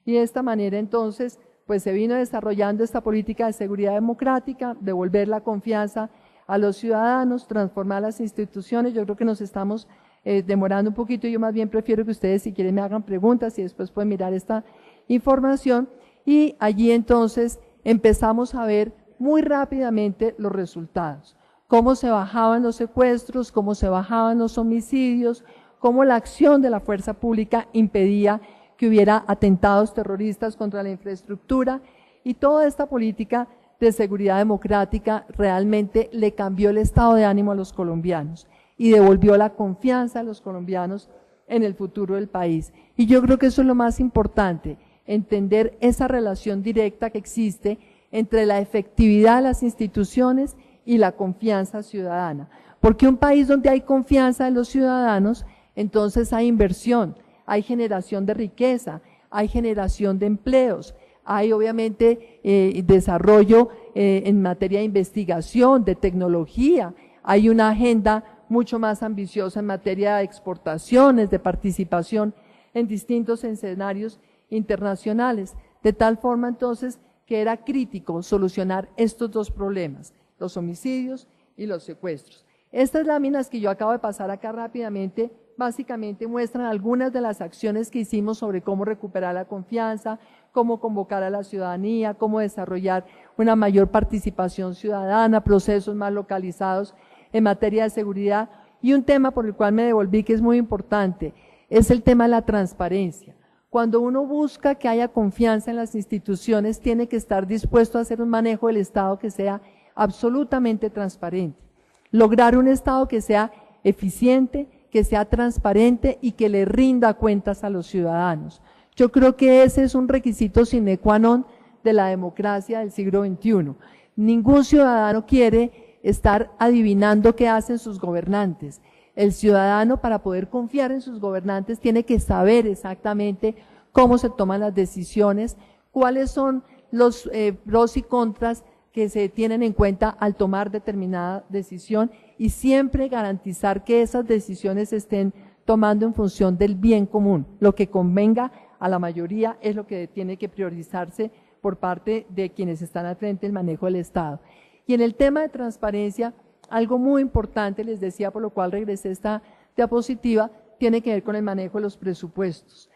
y de esta manera entonces pues se vino desarrollando esta política de seguridad democrática, devolver la confianza a los ciudadanos, transformar las instituciones. Yo creo que nos estamos demorando un poquito, yo más bien prefiero que ustedes si quieren me hagan preguntas y después pueden mirar esta información, y allí entonces empezamos a ver muy rápidamente los resultados, cómo se bajaban los secuestros, cómo se bajaban los homicidios, cómo la acción de la fuerza pública impedía que hubiera atentados terroristas contra la infraestructura, y toda esta política de seguridad democrática realmente le cambió el estado de ánimo a los colombianos y devolvió la confianza a los colombianos en el futuro del país. Y yo creo que eso es lo más importante, entender esa relación directa que existe entre la efectividad de las instituciones y la confianza ciudadana. Porque un país donde hay confianza de los ciudadanos, entonces hay inversión, hay generación de riqueza, hay generación de empleos, hay obviamente desarrollo en materia de investigación, de tecnología, hay una agenda mucho más ambiciosa en materia de exportaciones, de participación en distintos escenarios internacionales, de tal forma entonces que era crítico solucionar estos dos problemas, los homicidios y los secuestros. Estas láminas que yo acabo de pasar acá rápidamente, básicamente muestran algunas de las acciones que hicimos sobre cómo recuperar la confianza, cómo convocar a la ciudadanía, cómo desarrollar una mayor participación ciudadana, procesos más localizados en materia de seguridad, y un tema por el cual me devolví que es muy importante, es el tema de la transparencia. Cuando uno busca que haya confianza en las instituciones, tiene que estar dispuesto a hacer un manejo del Estado que sea absolutamente transparente. Lograr un Estado que sea eficiente, que sea transparente y que le rinda cuentas a los ciudadanos. Yo creo que ese es un requisito sine qua non de la democracia del siglo XXI. Ningún ciudadano quiere estar adivinando qué hacen sus gobernantes. El ciudadano, para poder confiar en sus gobernantes, tiene que saber exactamente cómo se toman las decisiones, cuáles son los pros y contras que se tienen en cuenta al tomar determinada decisión, y siempre garantizar que esas decisiones se estén tomando en función del bien común. Lo que convenga a la mayoría es lo que tiene que priorizarse por parte de quienes están al frente del manejo del Estado. Y en el tema de transparencia, algo muy importante, les decía, por lo cual regresé esta diapositiva, tiene que ver con el manejo de los presupuestos.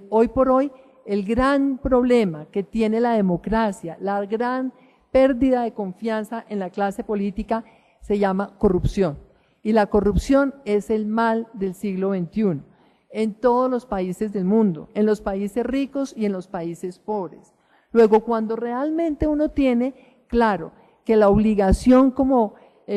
Hoy por hoy, el gran problema que tiene la democracia, la gran pérdida de confianza en la clase política, se llama corrupción. Y la corrupción es el mal del siglo XXI, en todos los países del mundo, en los países ricos y en los países pobres. Luego, cuando realmente uno tiene claro que la obligación como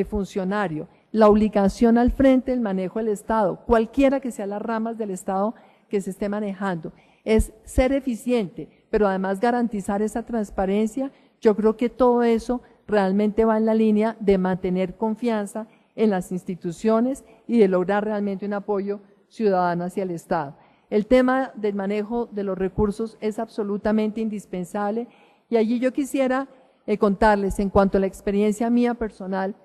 funcionario, la obligación al frente del manejo del Estado, cualquiera que sean las ramas del Estado que se esté manejando, es ser eficiente, pero además garantizar esa transparencia, yo creo que todo eso realmente va en la línea de mantener confianza en las instituciones y de lograr realmente un apoyo ciudadano hacia el Estado. El tema del manejo de los recursos es absolutamente indispensable, y allí yo quisiera contarles, en cuanto a la experiencia mía personal,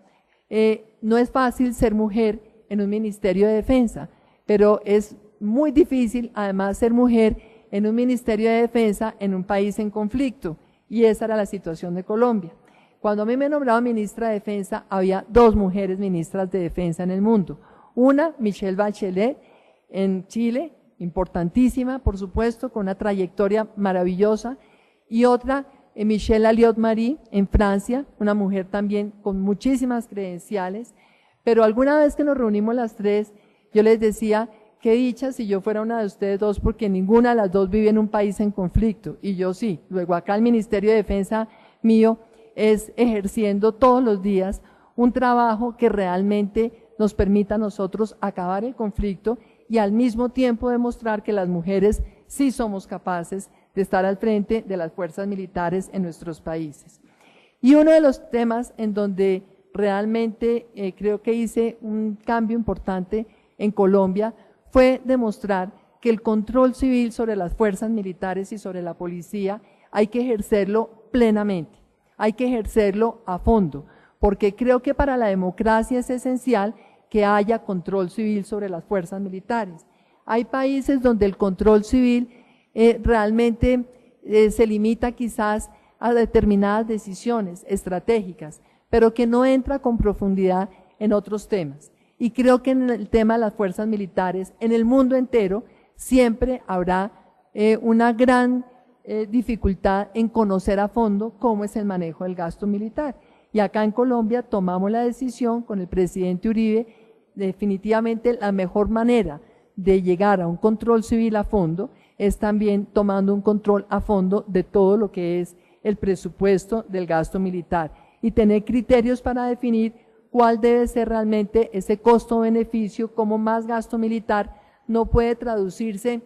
no es fácil ser mujer en un Ministerio de Defensa, pero es muy difícil además ser mujer en un Ministerio de Defensa en un país en conflicto, y esa era la situación de Colombia. Cuando a mí me nombraron ministra de Defensa, había 2 mujeres ministras de Defensa en el mundo. Una, Michelle Bachelet, en Chile, importantísima, por supuesto, con una trayectoria maravillosa, y otra, Michelle Alliot-Marie, en Francia, una mujer también con muchísimas credenciales, pero alguna vez que nos reunimos las 3, yo les decía, qué dicha si yo fuera una de ustedes 2, porque ninguna de las 2 vive en un país en conflicto, y yo sí. Luego acá el Ministerio de Defensa mío es ejerciendo todos los días un trabajo que realmente nos permita a nosotros acabar el conflicto y al mismo tiempo demostrar que las mujeres sí somos capaces de estar al frente de las fuerzas militares en nuestros países. Y uno de los temas en donde realmente creo que hice un cambio importante en Colombia fue demostrar que el control civil sobre las fuerzas militares y sobre la policía hay que ejercerlo plenamente, hay que ejercerlo a fondo, porque creo que para la democracia es esencial que haya control civil sobre las fuerzas militares. Hay países donde el control civil realmente se limita quizás a determinadas decisiones estratégicas, pero que no entra con profundidad en otros temas. Y creo que en el tema de las fuerzas militares, en el mundo entero, siempre habrá una gran dificultad en conocer a fondo cómo es el manejo del gasto militar. Y acá en Colombia tomamos la decisión con el presidente Uribe, definitivamente la mejor manera de llegar a un control civil a fondo es también tomando un control a fondo de todo lo que es el presupuesto del gasto militar y tener criterios para definir cuál debe ser realmente ese costo-beneficio, cómo más gasto militar no puede traducirse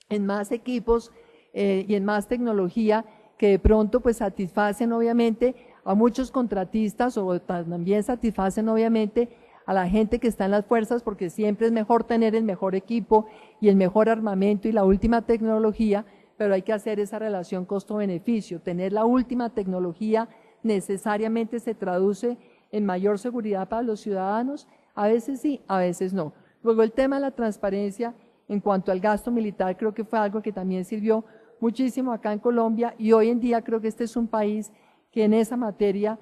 en más equipos y en más tecnología que de pronto pues satisfacen obviamente a muchos contratistas o también satisfacen obviamente a la gente que está en las fuerzas, porque siempre es mejor tener el mejor equipo y el mejor armamento y la última tecnología, pero hay que hacer esa relación costo-beneficio. Tener la última tecnología necesariamente se traduce en mayor seguridad para los ciudadanos, a veces sí, a veces no. Luego el tema de la transparencia en cuanto al gasto militar creo que fue algo que también sirvió muchísimo acá en Colombia y hoy en día creo que este es un país que en esa materia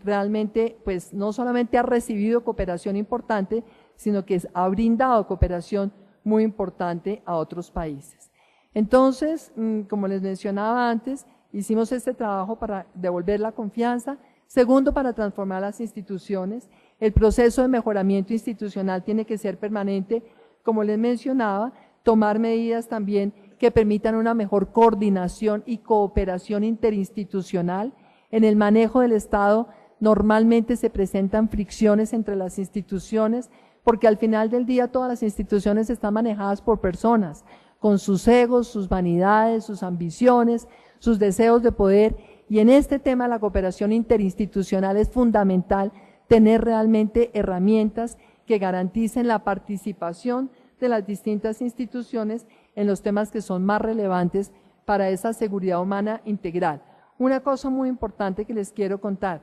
realmente pues no solamente ha recibido cooperación importante, sino que ha brindado cooperación muy importante a otros países. Entonces, como les mencionaba antes, hicimos este trabajo para devolver la confianza. Segundo, para transformar las instituciones. El proceso de mejoramiento institucional tiene que ser permanente, como les mencionaba, tomar medidas también que permitan una mejor coordinación y cooperación interinstitucional. En el manejo del Estado normalmente se presentan fricciones entre las instituciones, porque al final del día todas las instituciones están manejadas por personas, con sus egos, sus vanidades, sus ambiciones, sus deseos de poder, y en este tema la cooperación interinstitucional es fundamental tener realmente herramientas que garanticen la participación de las distintas instituciones en los temas que son más relevantes para esa seguridad humana integral. Una cosa muy importante que les quiero contar,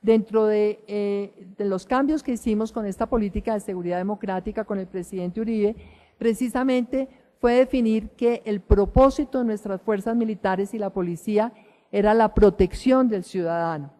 dentro de los cambios que hicimos con esta política de seguridad democrática con el presidente Uribe, precisamente fue definir que el propósito de nuestras fuerzas militares y la policía era la protección del ciudadano.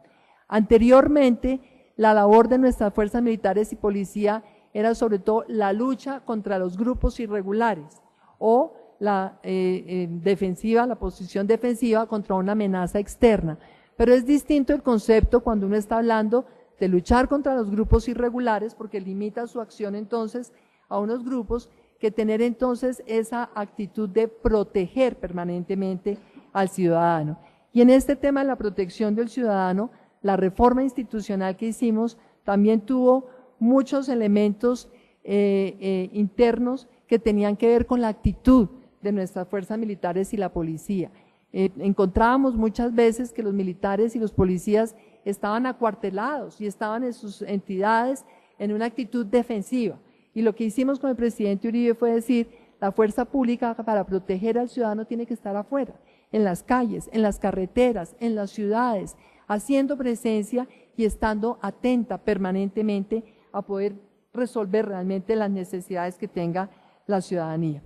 Anteriormente, la labor de nuestras fuerzas militares y policía era sobre todo la lucha contra los grupos irregulares o la defensiva, la posición defensiva contra una amenaza externa. Pero es distinto el concepto cuando uno está hablando de luchar contra los grupos irregulares, porque limita su acción entonces a unos grupos, que tener entonces esa actitud de proteger permanentemente al ciudadano. Y en este tema de la protección del ciudadano, la reforma institucional que hicimos también tuvo muchos elementos internos que tenían que ver con la actitud de nuestras fuerzas militares y la policía. Encontrábamos muchas veces que los militares y los policías estaban acuartelados y estaban en sus entidades en una actitud defensiva. Y lo que hicimos con el presidente Uribe fue decir, la fuerza pública para proteger al ciudadano tiene que estar afuera, en las calles, en las carreteras, en las ciudades, haciendo presencia y estando atenta permanentemente a poder resolver realmente las necesidades que tenga la ciudadanía.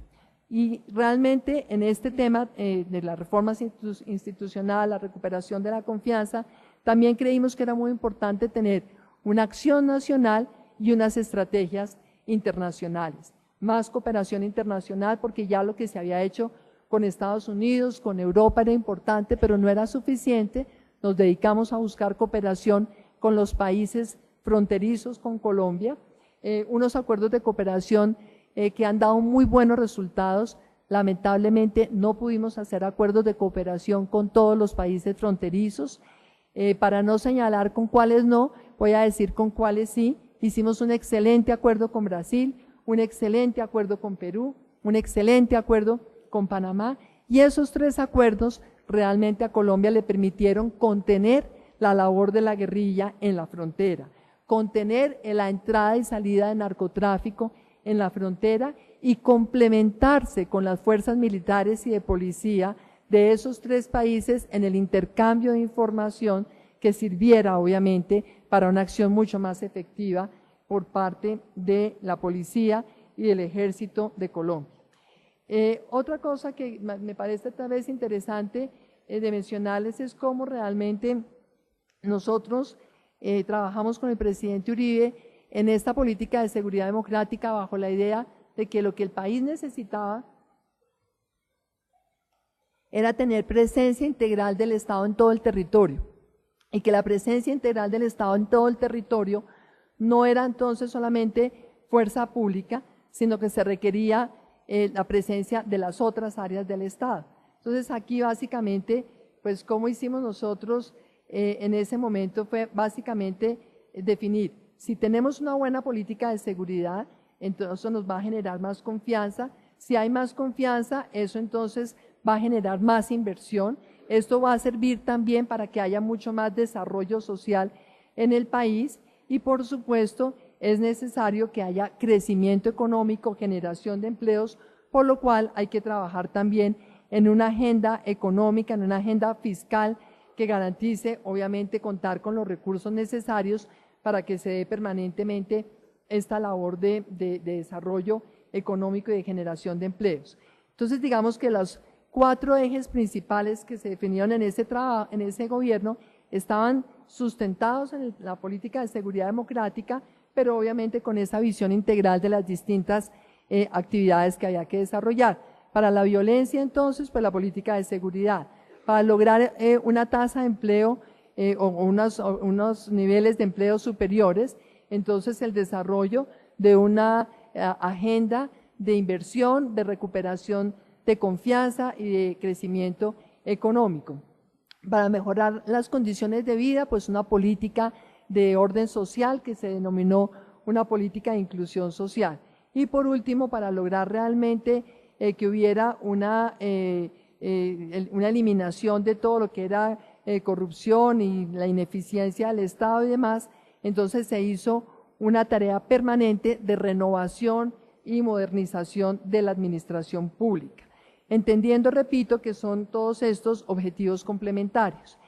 Y realmente en este tema de la reforma institucional, la recuperación de la confianza, también creímos que era muy importante tener una acción nacional y unas estrategias internacionales. Más cooperación internacional, porque ya lo que se había hecho con Estados Unidos, con Europa era importante, pero no era suficiente. Nos dedicamos a buscar cooperación con los países fronterizos con Colombia, unos acuerdos de cooperación que han dado muy buenos resultados. Lamentablemente no pudimos hacer acuerdos de cooperación con todos los países fronterizos. Para no señalar con cuáles no, voy a decir con cuáles sí. Hicimos un excelente acuerdo con Brasil, un excelente acuerdo con Perú, un excelente acuerdo con Panamá, y esos 3 acuerdos realmente a Colombia le permitieron contener la labor de la guerrilla en la frontera, contener la entrada y salida de narcotráfico en la frontera y complementarse con las fuerzas militares y de policía de esos 3 países en el intercambio de información que sirviera obviamente para una acción mucho más efectiva por parte de la policía y del ejército de Colombia. Otra cosa que me parece tal vez interesante de mencionarles es cómo realmente nosotros trabajamos con el presidente Uribe en esta política de seguridad democrática bajo la idea de que lo que el país necesitaba era tener presencia integral del Estado en todo el territorio, y que la presencia integral del Estado en todo el territorio no era entonces solamente fuerza pública, sino que se requería la presencia de las otras áreas del Estado. Entonces aquí básicamente, pues cómo hicimos nosotros en ese momento fue básicamente definir, si tenemos una buena política de seguridad, entonces eso nos va a generar más confianza. Si hay más confianza, eso entonces va a generar más inversión. Esto va a servir también para que haya mucho más desarrollo social en el país y, por supuesto, es necesario que haya crecimiento económico, generación de empleos, por lo cual hay que trabajar también en una agenda económica, en una agenda fiscal que garantice, obviamente, contar con los recursos necesarios para que se dé permanentemente esta labor de desarrollo económico y de generación de empleos. Entonces, digamos que los 4 ejes principales que se definieron en ese gobierno estaban sustentados en la política de seguridad democrática, pero obviamente con esa visión integral de las distintas actividades que había que desarrollar. Para la violencia, entonces, pues la política de seguridad. Para lograr una tasa de empleo o unos niveles de empleo superiores, entonces el desarrollo de una agenda de inversión, de recuperación de confianza y de crecimiento económico. Para mejorar las condiciones de vida, pues una política de orden social que se denominó una política de inclusión social. Y por último, para lograr realmente que hubiera una eliminación de todo lo que era corrupción y la ineficiencia del Estado y demás, entonces se hizo una tarea permanente de renovación y modernización de la administración pública, entendiendo, repito, que son todos estos objetivos complementarios.